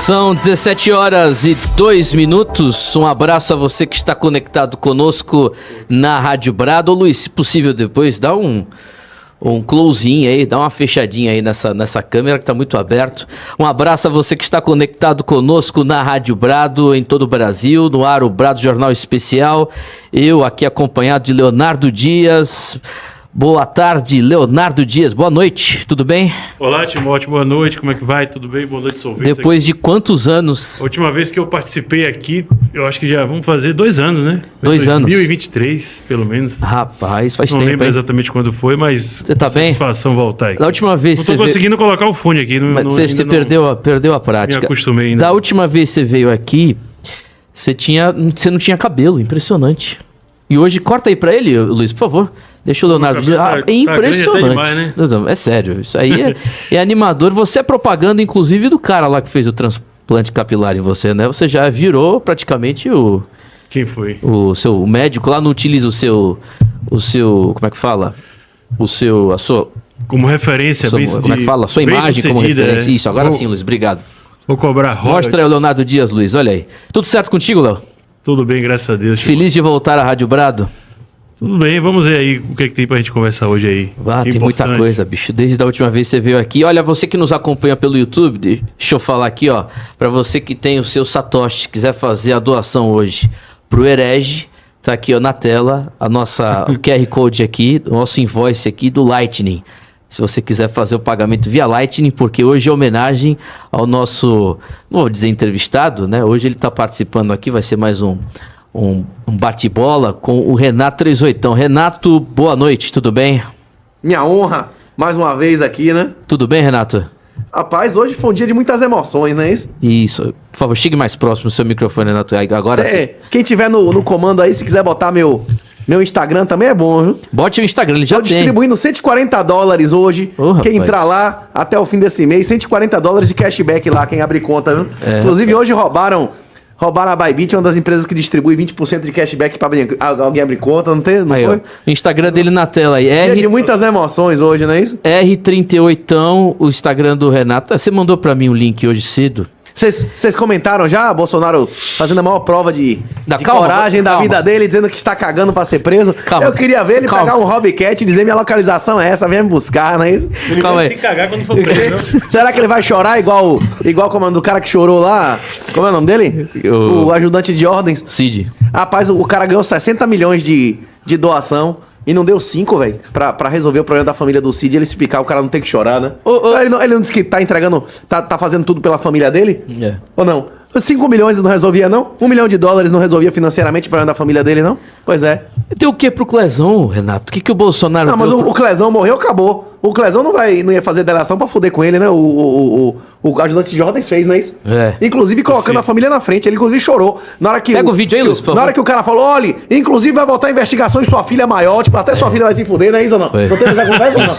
São 17 horas e 2 minutos. Um abraço a você que está conectado conosco na Rádio Brado. Ô, Luiz, se possível depois, dá um close-in aí, dá uma fechadinha aí nessa câmera que está muito aberto. Um abraço a você que está conectado conosco na Rádio Brado, em todo o Brasil, no ar o Brado Jornal Especial. Eu aqui acompanhado de Leonardo Dias. Boa tarde, Leonardo Dias. Boa noite, tudo bem? Olá, Timóteo, boa noite. Como é que vai? Tudo bem? Boa noite, Solventes. Depois de quantos anos? A última vez que eu participei aqui, eu acho que já vamos fazer 2 anos, né? 2 anos. 2023, pelo menos. Rapaz, faz Não tempo, lembro hein? exatamente quando foi, mas... Você tá bem? Satisfação voltar aqui. Da última vez Não tô você conseguindo colocar o fone aqui. Você perdeu a prática. Me acostumei ainda. Da última vez que você veio aqui, você não tinha cabelo, impressionante. E hoje, corta aí pra ele, Luiz, por favor. Deixa o Leonardo dizer. É impressionante. Demais, né? Não, é sério, isso aí é animador. Você é propaganda, inclusive, do cara lá que fez o transplante capilar em você, né? Você já virou praticamente o... Quem foi? O médico lá não utiliza o seu... Como é que fala? A sua... Como referência, como é que fala? A sua imagem como referência. Isso, agora sim, Luiz, obrigado. Vou cobrar royalties. Mostra aí o Leonardo Dias, Luiz, olha aí. Tudo certo contigo, Léo? Tudo bem, graças a Deus. Feliz de voltar à Rádio Brado? Tudo bem, vamos ver aí o que tem pra gente conversar hoje aí. Tem muita coisa, bicho. Desde a última vez que você veio aqui. Olha, você que nos acompanha pelo YouTube, deixa eu falar aqui, ó. Pra você que tem o seu Satoshi, quiser fazer a doação hoje pro Herege, tá aqui, ó, na tela, o QR Code aqui, o nosso invoice aqui do Lightning. Se você quiser fazer o pagamento via Lightning, porque hoje é homenagem ao nosso, não vou dizer entrevistado, né? Hoje ele tá participando aqui, vai ser mais um bate-bola com o Renato 38. Renato, boa noite, tudo bem? Minha honra, mais uma vez aqui, né? Tudo bem, Renato? Rapaz, hoje foi um dia de muitas emoções, não é isso? Isso. Por favor, chegue mais próximo do seu microfone, Renato. Agora sim. Quem tiver no comando aí, se quiser botar meu Instagram também é bom, viu? Bote o Instagram, ele já tem. Tô distribuindo $140 hoje. Quem entrar lá até o fim desse mês, $140 de cashback lá, quem abrir conta, viu? Inclusive, hoje roubaram a Bybit, uma das empresas que distribui 20% de cashback pra alguém abrir conta, não aí, foi? O Instagram dele na tela aí. Dia de muitas emoções hoje, não é isso? R38, o Instagram do Renato. Você mandou pra mim o link hoje cedo. Vocês comentaram já, Bolsonaro fazendo a maior prova de coragem da vida dele, dizendo que está cagando pra ser preso? Eu queria ver ele pegar um Hobbycat e dizer minha localização é essa, vem me buscar, não é isso? Ele vai se cagar quando for preso, não? Será que ele vai chorar igual como do cara que chorou lá? Como é o nome dele? O ajudante de ordens. Cid. Rapaz, o cara ganhou 60 milhões de doação. E não deu 5, velho, pra resolver o problema da família do Cid. Ele se picar, o cara não tem que chorar, né? Ele não disse que tá entregando, tá fazendo tudo pela família dele? Ou não? 5 milhões não resolvia, não? $1 milhão não resolvia financeiramente o problema da família dele, não? Pois é. Deu o que pro Clezão, Renato? O que o Bolsonaro... Não, mas o Clezão morreu, acabou. O Clezão não ia fazer delação pra foder com ele, né? O ajudante de ordens fez, não é isso? Inclusive colocando a família na frente. Ele inclusive chorou. Na hora que Pega o vídeo aí, Luiz, por favor. Na hora que o cara falou, olha, inclusive vai voltar a investigação e sua filha é maior. Tipo, até sua filha vai se fuder, não é isso ou não? Foi. Não teve essa conversa ou não?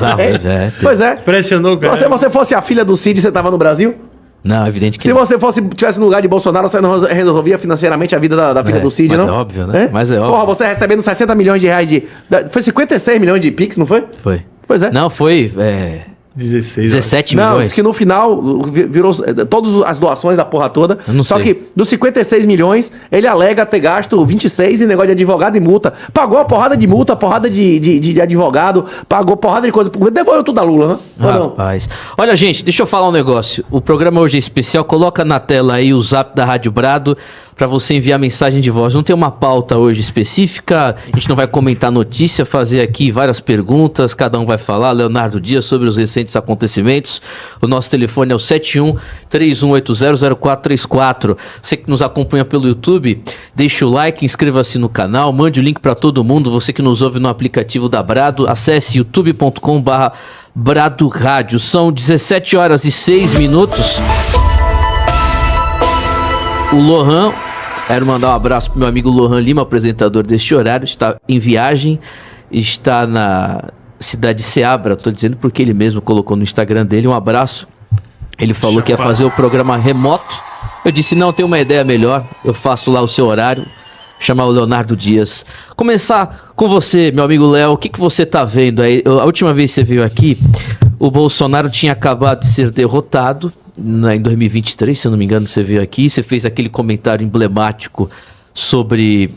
Pois é. Pressionou, cara. Se você fosse a filha do Cid, você tava no Brasil? Não, evidente que Se você tivesse no lugar de Bolsonaro, você não resolvia financeiramente a vida da filha do Cid, não? Mas é óbvio, né? Mas é óbvio. Porra, você recebendo 60 milhões de reais foi 56 milhões de Pix, não foi? Foi. Pois é. Não, foi... 17 milhões. Não, diz que no final virou todas as doações da porra toda. Só que dos 56 milhões, ele alega ter gasto 26 em negócio de advogado e multa. Pagou uma porrada de multa, porrada de advogado, pagou porrada de coisa. Devolveu tudo a Lula, né? Rapaz. Olha, gente, deixa eu falar um negócio. O programa hoje é especial. Coloca na tela aí o zap da Rádio Brado para você enviar mensagem de voz. Não tem uma pauta hoje específica. A gente não vai comentar notícia, fazer aqui várias perguntas. Cada um vai falar. Leonardo Dias sobre os recentes acontecimentos. O nosso telefone é o 71-3180-0434. Você que nos acompanha pelo YouTube, deixa o like, inscreva-se no canal, mande o link para todo mundo. Você que nos ouve no aplicativo da Brado, acesse youtube.com/Brado Rádio. São 17 horas e 6 minutos. O Lohan, quero mandar um abraço pro meu amigo Lohan Lima, apresentador deste horário, está em viagem, está na cidade de Seabra, estou dizendo porque ele mesmo colocou no Instagram dele, um abraço. Ele falou que ia fazer o programa remoto. Eu disse, não, tem uma ideia melhor, eu faço lá o seu horário, chamar o Leonardo Dias. Começar com você, meu amigo Léo, o que você tá vendo aí? A última vez que você veio aqui, o Bolsonaro tinha acabado de ser derrotado em 2023, se eu não me engano, você veio aqui, você fez aquele comentário emblemático sobre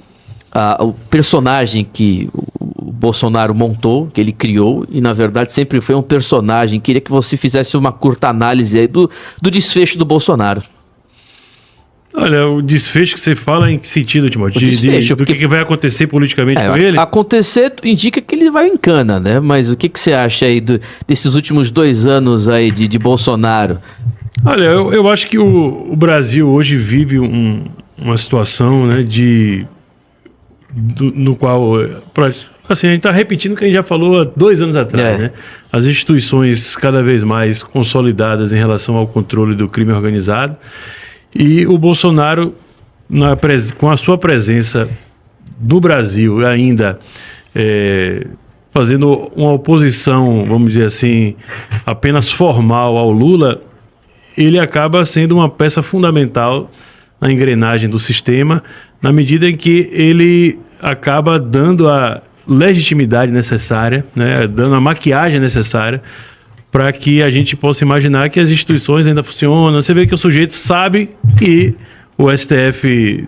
o personagem que o Bolsonaro montou, que ele criou, e na verdade sempre foi um personagem. Queria que você fizesse uma curta análise aí do desfecho do Bolsonaro. Olha, o desfecho que você fala em que sentido, Timóteo? Do que vai acontecer politicamente com ele? Acontecer indica que ele vai em cana, né? Mas o que você acha aí desses últimos 2 anos aí de Bolsonaro? Olha, eu acho que o Brasil hoje vive uma situação, né, no qual, assim, a gente está repetindo o que a gente já falou há 2 anos atrás, né? As instituições cada vez mais consolidadas em relação ao controle do crime organizado. E o Bolsonaro, com a sua presença no Brasil, ainda fazendo uma oposição, vamos dizer assim, apenas formal ao Lula, ele acaba sendo uma peça fundamental na engrenagem do sistema, na medida em que ele acaba dando a legitimidade necessária, né, dando a maquiagem necessária para que a gente possa imaginar que as instituições ainda funcionam. Você vê que o sujeito sabe que o STF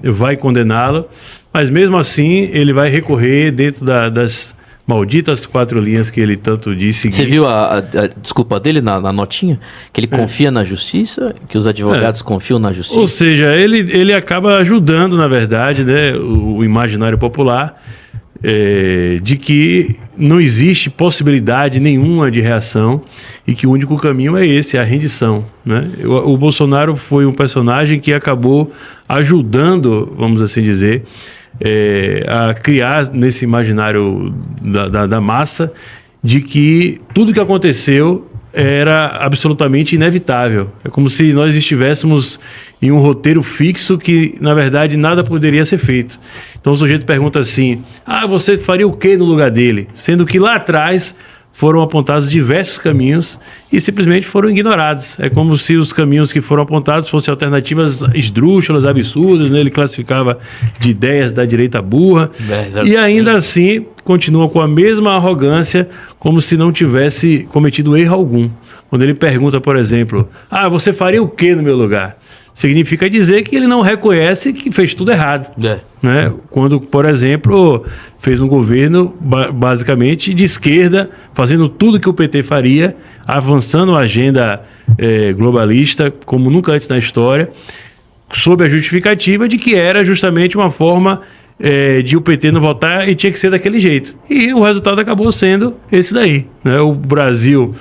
vai condená-lo, mas mesmo assim ele vai recorrer dentro das malditas 4 linhas que ele tanto disse. Você viu a desculpa dele na notinha? Que ele confia na justiça, que os advogados confiam na justiça. Ou seja, ele acaba ajudando, na verdade, né, o imaginário popular de que não existe possibilidade nenhuma de reação e que o único caminho é esse, a rendição, né? O Bolsonaro foi um personagem que acabou ajudando, vamos assim dizer, a criar nesse imaginário da massa de que tudo que aconteceu era absolutamente inevitável. É como se nós estivéssemos em um roteiro fixo que, na verdade, nada poderia ser feito. Então o sujeito pergunta assim: você faria o quê no lugar dele? Sendo que lá atrás foram apontados diversos caminhos e simplesmente foram ignorados. É como se os caminhos que foram apontados fossem alternativas esdrúxulas, absurdas, né? Ele classificava de ideias da direita burra, e ainda assim continua com a mesma arrogância, como se não tivesse cometido erro algum. Quando ele pergunta, por exemplo, você faria o quê no meu lugar? Significa dizer que ele não reconhece que fez tudo errado. Né? Quando, por exemplo, fez um governo basicamente de esquerda, fazendo tudo que o PT faria, avançando a agenda globalista, como nunca antes na história, sob a justificativa de que era justamente uma forma de o PT não votar e tinha que ser daquele jeito. E o resultado acabou sendo esse daí. Né? O Brasil,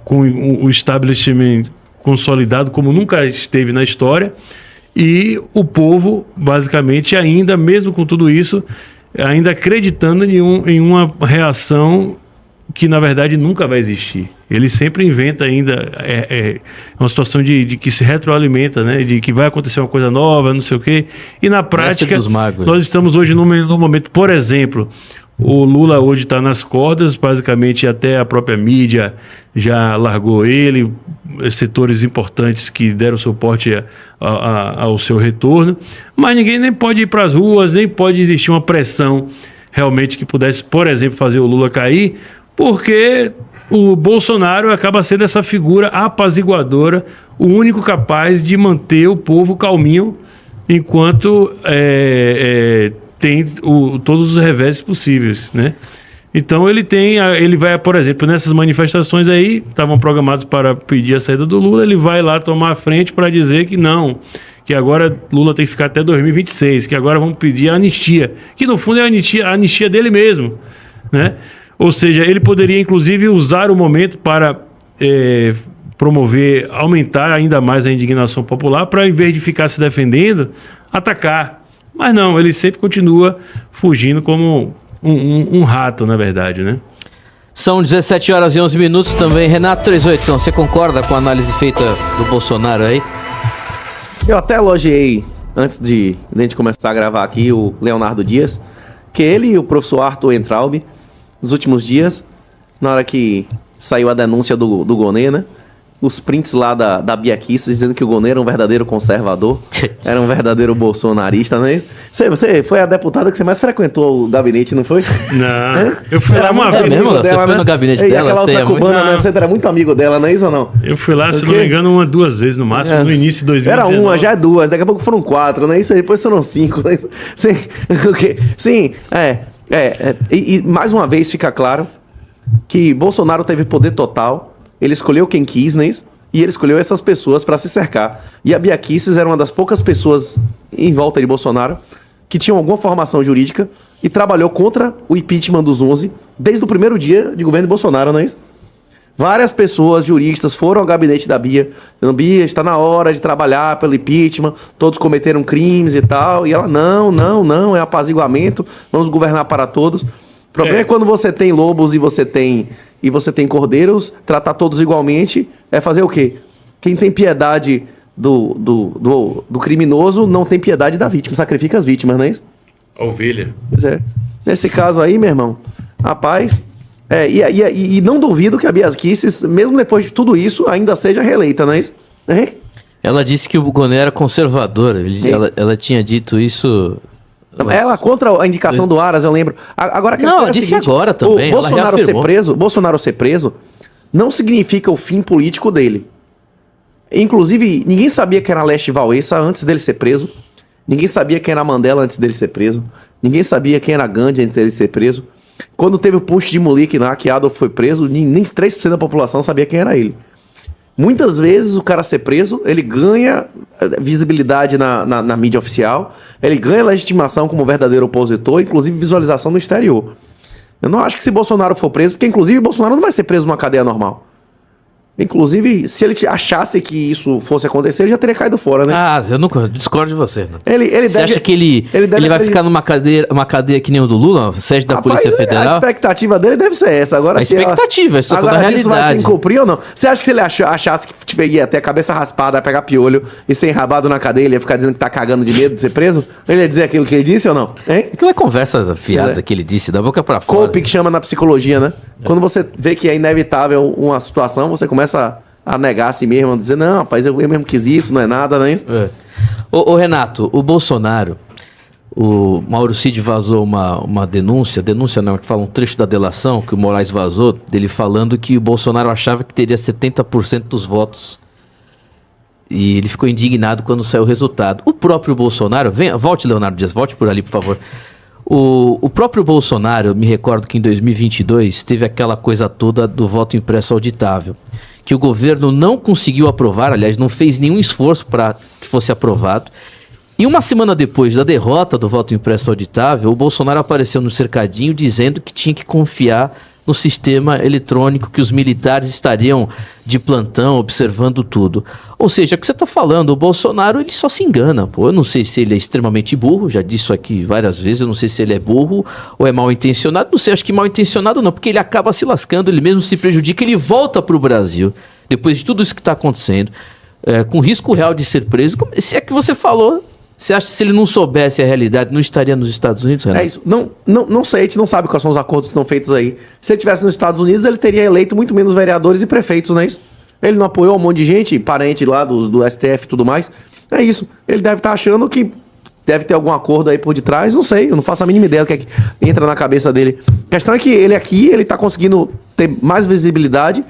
com o establishment consolidado como nunca esteve na história, e o povo, basicamente, ainda, mesmo com tudo isso, ainda acreditando em uma reação que, na verdade, nunca vai existir. Ele sempre inventa ainda uma situação de que se retroalimenta, né? De que vai acontecer uma coisa nova, não sei o quê. E, na prática, nós estamos hoje num momento, por exemplo, o Lula hoje está nas cordas, basicamente até a própria mídia já largou ele, setores importantes que deram suporte ao seu retorno, mas ninguém nem pode ir para as ruas, nem pode existir uma pressão realmente que pudesse, por exemplo, fazer o Lula cair, porque o Bolsonaro acaba sendo essa figura apaziguadora, o único capaz de manter o povo calminho enquanto tem todos os reveses possíveis, né? Então ele vai, por exemplo, nessas manifestações aí, estavam programados para pedir a saída do Lula, ele vai lá tomar a frente para dizer que não, que agora Lula tem que ficar até 2026, que agora vamos pedir a anistia, que no fundo é a anistia dele mesmo, né? Ou seja, ele poderia inclusive usar o momento para promover, aumentar ainda mais a indignação popular, para em vez de ficar se defendendo, atacar. Mas não, ele sempre continua fugindo como um rato, na verdade, né? São 17 horas e 11 minutos também. Renato 38, você concorda com a análise feita do Bolsonaro aí? Eu até elogiei, antes de a gente começar a gravar aqui, o Leonardo Dias, que ele e o professor Arthur Entraub, nos últimos dias, na hora que saiu a denúncia do Gonê, né? os prints lá da Bia Kicis dizendo que o Gonê era um verdadeiro conservador, era um verdadeiro bolsonarista, não é isso? Você foi a deputada que você mais frequentou o gabinete, não foi? Não, eu fui lá uma vez. Mesmo, você foi no gabinete dela? E aquela outra cubana, né? Você era muito amigo dela, não é isso ou não? Eu fui lá, se não me engano, 2 vezes no máximo, no início de 2019. Era uma, já é 2, daqui a pouco foram 4, não é isso? Depois foram 5, não é isso? Sim, sim, e mais uma vez fica claro que Bolsonaro teve poder total. Ele escolheu quem quis, não é isso? E ele escolheu essas pessoas para se cercar. E a Bia Kicis era uma das poucas pessoas em volta de Bolsonaro que tinham alguma formação jurídica e trabalhou contra o impeachment dos 11 desde o primeiro dia de governo de Bolsonaro, não é isso? Várias pessoas juristas foram ao gabinete da Bia, dizendo: Bia, está na hora de trabalhar pelo impeachment, todos cometeram crimes e tal. E ela: não, é apaziguamento, vamos governar para todos. O problema é quando você tem lobos e você tem cordeiros, tratar todos igualmente é fazer o quê? Quem tem piedade do criminoso não tem piedade da vítima, sacrifica as vítimas, não é isso? Ovelha. Pois é. Nesse caso aí, meu irmão, rapaz, e não duvido que a Bia Kicis, mesmo depois de tudo isso, ainda seja reeleita, não é isso? Ela disse que o Gonê era conservador, ela tinha dito isso... Ela contra a indicação do Aras, eu lembro. Agora que ela disse seguinte, agora também. O Bolsonaro ser preso não significa o fim político dele. Inclusive, ninguém sabia quem era Leste Valessa antes dele ser preso. Ninguém sabia quem era Mandela antes dele ser preso. Ninguém sabia quem era Gandhi antes dele ser preso. Quando teve o push de Mulik lá, que Adolf foi preso, nem 3% da população sabia quem era ele. Muitas vezes o cara ser preso, ele ganha visibilidade na mídia oficial, ele ganha legitimação como verdadeiro opositor, inclusive visualização no exterior. Eu não acho que se Bolsonaro for preso, porque inclusive Bolsonaro não vai ser preso numa cadeia normal. Inclusive, se ele achasse que isso fosse acontecer, ele já teria caído fora, né? Ah, eu discordo de você. Né? Você acha que ele vai ficar numa cadeia que nem o do Lula, sede da Polícia Federal? A expectativa dele deve ser essa. Agora, a expectativa, isso agora, da realidade. Isso vai se cumprir ou não? Você acha que se ele achasse que ia ter a cabeça raspada, ia pegar piolho e ser enrabado na cadeia, ele ia ficar dizendo que tá cagando de medo de ser preso? Ele ia dizer aquilo que ele disse ou não? Hein? Aquilo é conversa fiada que ele disse, da boca pra fora. Cope, que chama na psicologia, né? Quando você vê que é inevitável uma situação, você começa a negar a si mesmo, a dizer: não, rapaz, eu mesmo quis isso, não é nada, não é isso? Ô Renato, o Bolsonaro, o Mauro Cid vazou uma denúncia não, que fala um trecho da delação que o Moraes vazou, dele falando que o Bolsonaro achava que teria 70% dos votos. E ele ficou indignado quando saiu o resultado. O próprio Bolsonaro, volte, Leonardo Dias, volte por ali, por favor. O próprio Bolsonaro, eu me recordo que em 2022 teve aquela coisa toda do voto impresso auditável, que o governo não conseguiu aprovar, aliás, não fez nenhum esforço para que fosse aprovado. E uma semana depois da derrota do voto impresso auditável, o Bolsonaro apareceu no cercadinho dizendo que tinha que confiar no sistema eletrônico, que os militares estariam de plantão observando tudo. Ou seja, o que você está falando, o Bolsonaro ele só se engana. Pô. Eu não sei se ele é extremamente burro, já disse isso aqui várias vezes, eu não sei se ele é burro ou é mal intencionado, não sei, acho que mal intencionado não, porque ele acaba se lascando, ele mesmo se prejudica, ele volta para o Brasil, depois de tudo isso que está acontecendo, com risco real de ser preso. Se é que você falou... Você acha que se ele não soubesse a realidade, não estaria nos Estados Unidos, Renato? É isso. Não sei, a gente não sabe quais são os acordos que estão feitos aí. Se ele estivesse nos Estados Unidos, ele teria eleito muito menos vereadores e prefeitos, não é isso? Ele não apoiou um monte de gente, parente lá do STF e tudo mais. É isso. Ele deve estar achando que deve ter algum acordo aí por detrás, não sei. Eu não faço a mínima ideia do que é que entra na cabeça dele. A questão é que ele aqui, ele está conseguindo ter mais visibilidade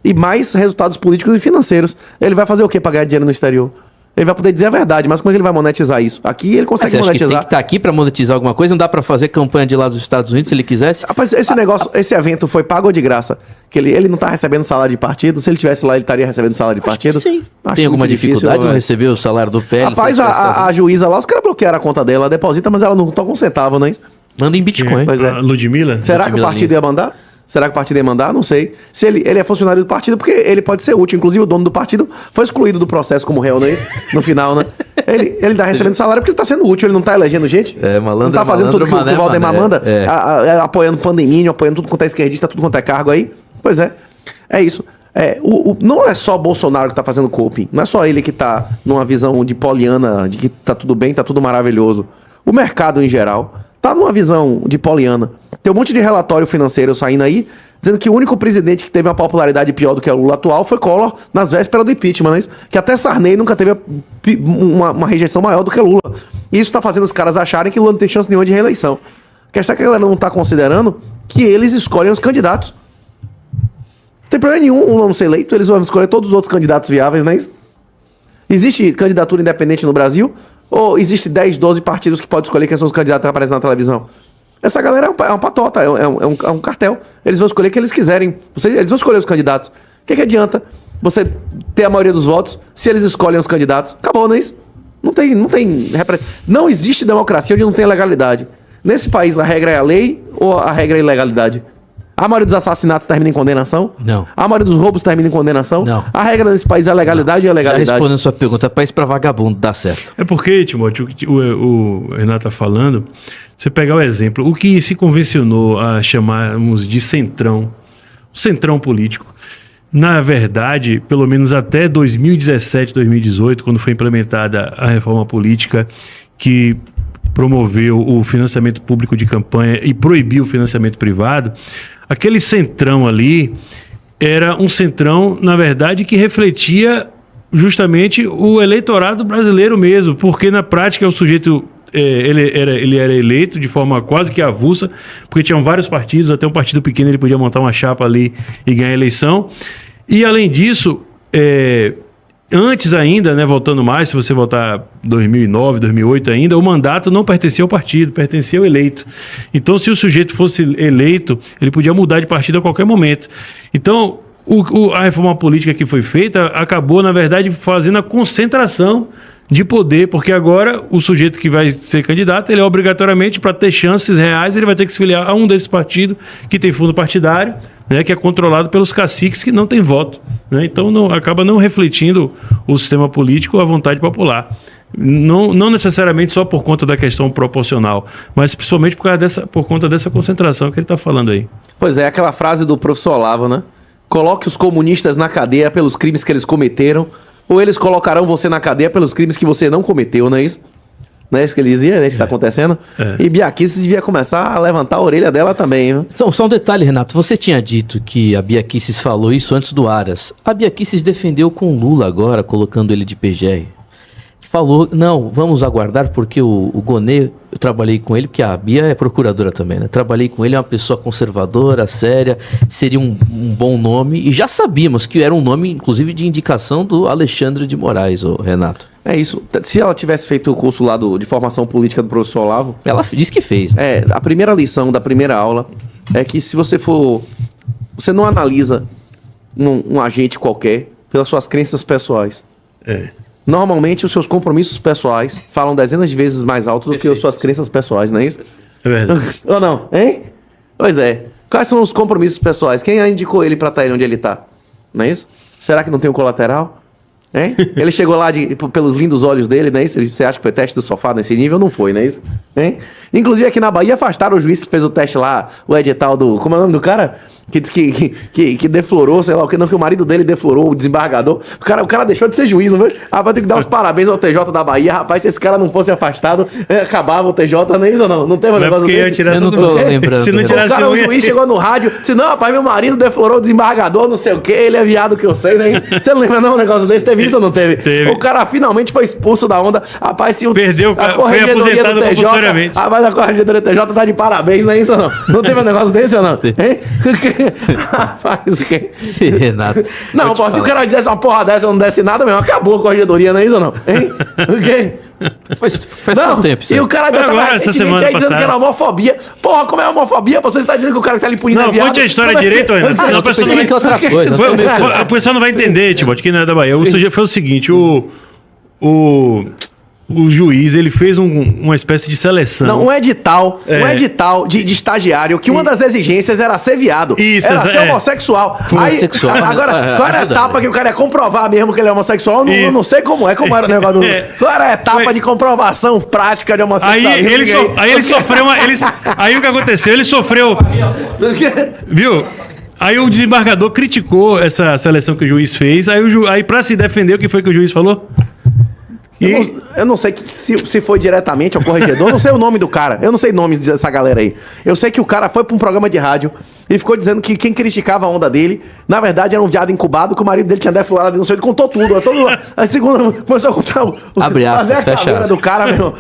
e mais resultados políticos e financeiros. Ele vai fazer o quê para ganhar dinheiro no exterior? Ele vai poder dizer a verdade, mas como é que ele vai monetizar isso? Aqui ele consegue monetizar. Você acha que tem que estar aqui para monetizar alguma coisa? Não dá para fazer campanha de lá dos Estados Unidos se ele quisesse? Rapaz, esse evento foi pago ou de graça? Que ele não está recebendo salário de partido? Se ele estivesse lá, ele estaria recebendo salário de partido? Sim. Tem alguma dificuldade de não receber o salário do PL? Rapaz, a juíza lá, os caras bloquearam a conta dela, ela deposita, mas ela não toca um centavo, não é isso? Manda em Bitcoin. Pois é. Ludmilla? Será que o partido ia mandar? Será que o partido ia mandar? Não sei. Se ele é funcionário do partido, porque ele pode ser útil. Inclusive, o dono do partido foi excluído do processo como réu, não é isso? No final, né? Ele tá recebendo salário porque ele tá sendo útil, ele não tá elegendo gente. Malandro. Não tá fazendo tudo que o Valdemar manda, apoiando pandemia, apoiando tudo quanto é esquerdista, tudo quanto é cargo aí. Pois é. É isso. Não é só Bolsonaro que tá fazendo coping. Não é só ele que tá numa visão de poliana, de que tá tudo bem, tá tudo maravilhoso. O mercado, em geral, tá numa visão de poliana. Tem um monte de relatório financeiro saindo aí, dizendo que o único presidente que teve uma popularidade pior do que o Lula atual foi Collor nas vésperas do impeachment, né? Que até Sarney nunca teve uma rejeição maior do que Lula. E isso tá fazendo os caras acharem que Lula não tem chance nenhuma de reeleição. A questão é que a galera não tá considerando que eles escolhem os candidatos. Não tem problema nenhum um não ser eleito, eles vão escolher todos os outros candidatos viáveis, não é isso? Existe candidatura independente no Brasil? Ou existe 10, 12 partidos que podem escolher quem são os candidatos que aparecem na televisão? Essa galera é uma patota, é um cartel. Eles vão escolher quem eles quiserem. Eles vão escolher os candidatos. O que adianta você ter a maioria dos votos se eles escolhem os candidatos? Acabou, não é isso? Não existe democracia onde não tem legalidade. Nesse país, a regra é a lei ou a regra é a ilegalidade? A maioria dos assassinatos termina em condenação? Não. A maioria dos roubos termina em condenação? Não. A regra nesse país é a legalidade ou a ilegalidade? Já respondendo a sua pergunta, país pra vagabundo, dá certo. É porque, Timóteo, o Renato está falando, você pegar o exemplo, o que se convencionou a chamarmos de centrão, o centrão político, na verdade, pelo menos até 2017, 2018, quando foi implementada a reforma política que promoveu o financiamento público de campanha e proibiu o financiamento privado, aquele centrão ali era um centrão, na verdade, que refletia justamente o eleitorado brasileiro mesmo, porque na prática o sujeito ele era eleito de forma quase que avulsa, porque tinham vários partidos, até um partido pequeno ele podia montar uma chapa ali e ganhar a eleição. E além disso, antes ainda, né, voltando mais, se você voltar 2009, 2008 ainda, o mandato não pertencia ao partido, pertencia ao eleito. Então, se o sujeito fosse eleito, ele podia mudar de partido a qualquer momento. Então, a reforma política que foi feita acabou, na verdade, fazendo a concentração de poder, porque agora o sujeito que vai ser candidato, ele obrigatoriamente, para ter chances reais, ele vai ter que se filiar a um desses partidos que tem fundo partidário, né, que é controlado pelos caciques que não tem voto, né? Então acaba não refletindo o sistema político à vontade popular. Não necessariamente só por conta da questão proporcional, mas principalmente por conta dessa concentração que ele está falando aí. Pois é, aquela frase do professor Olavo, né? Coloque os comunistas na cadeia pelos crimes que eles cometeram, ou eles colocarão você na cadeia pelos crimes que você não cometeu, não é isso? Não é isso que ele dizia, né? Isso está acontecendo. E Bia Kicis devia começar a levantar a orelha dela também, viu? Só um detalhe, Renato. Você tinha dito que a Bia Kicis falou isso antes do Aras. A Bia Kicis defendeu com Lula agora, colocando ele de PGR. Falou, não, vamos aguardar, porque o Gonê, eu trabalhei com ele, porque a Bia é procuradora também, né? Trabalhei com ele, é uma pessoa conservadora, séria, seria um bom nome, e já sabíamos que era um nome, inclusive, de indicação do Alexandre de Moraes, o Renato. É isso. Se ela tivesse feito o curso lá de formação política do professor Olavo... Ela disse que fez. Né? A primeira lição da primeira aula é que se você for... Você não analisa um agente qualquer pelas suas crenças pessoais. Normalmente, os seus compromissos pessoais falam dezenas de vezes mais alto do que as suas crenças pessoais, não é isso? É verdade. Ou não? Hein? Pois é. Quais são os compromissos pessoais? Quem indicou ele pra estar onde ele tá? Não é isso? Será que não tem um colateral? Hein? Ele chegou lá pelos lindos olhos dele, não é isso? Você acha que foi teste do sofá nesse nível? Não foi, não é isso? Hein? Inclusive, aqui na Bahia, afastaram o juiz que fez o teste lá, o edital do... Como é o nome do cara? Que disse que deflorou, sei lá o que, não, que o marido dele deflorou, o desembargador. O cara deixou de ser juiz, não foi? Rapaz, tem que dar os parabéns ao TJ da Bahia. Rapaz, se esse cara não fosse afastado, acabava o TJ, não é isso ou não? Não teve um negócio desse? Eu não tô lembrando. Se não tirasse o juiz chegou no rádio, disse, não, rapaz, meu marido deflorou o desembargador, não sei o que, ele é viado que eu sei, né? Você não lembra não um negócio desse? Teve isso ou não teve? Teve. O cara finalmente foi expulso da onda. Rapaz, se Perdeu, foi aposentado compulsoriamente. Rapaz, a corregedoria do TJ tá de parabéns, não é isso ou não? Não teve um negócio desse ou não? Hein? Faz o quê? Sim, Renato. Não, pô, se o cara dissesse uma porra dessa e não desse nada mesmo, acabou a corregedoria, não é isso ou não? Hein? O quê? Faz quanto tempo isso? E o cara tava recentemente aí dizendo que era homofobia. Porra, como é homofobia? Você está dizendo que o cara que tá ali punindo é viado? Não, conte a história direito, Renato. Não, tô pensando que é outra coisa. A pessoa não vai entender, Timóteo, que não é da Bahia. O sujeito foi o seguinte, o juiz, ele fez uma espécie de seleção. Não, um edital de estagiário, que uma das exigências era ser viado. Isso, era ser homossexual. Homossexual. Aí, agora, qual era a etapa que o cara ia comprovar mesmo que ele é homossexual? Eu não sei como era o negócio do... Qual era a etapa de comprovação prática de homossexualismo? Aí o que aconteceu? Ele sofreu... Viu? Aí o desembargador criticou essa seleção que o juiz fez. Aí pra se defender, o que foi que o juiz falou? Eu não sei se foi diretamente ao corregedor, eu não sei o nome do cara. Eu não sei nomes dessa galera aí. Eu sei que o cara foi pra um programa de rádio e ficou dizendo que quem criticava a onda dele, na verdade, era um viado incubado, que o marido dele tinha deflorado, não sei, ele contou tudo. A segunda começou a contar Abre aspas, fazer a fecha caveira aspas. do cara, meu irmão.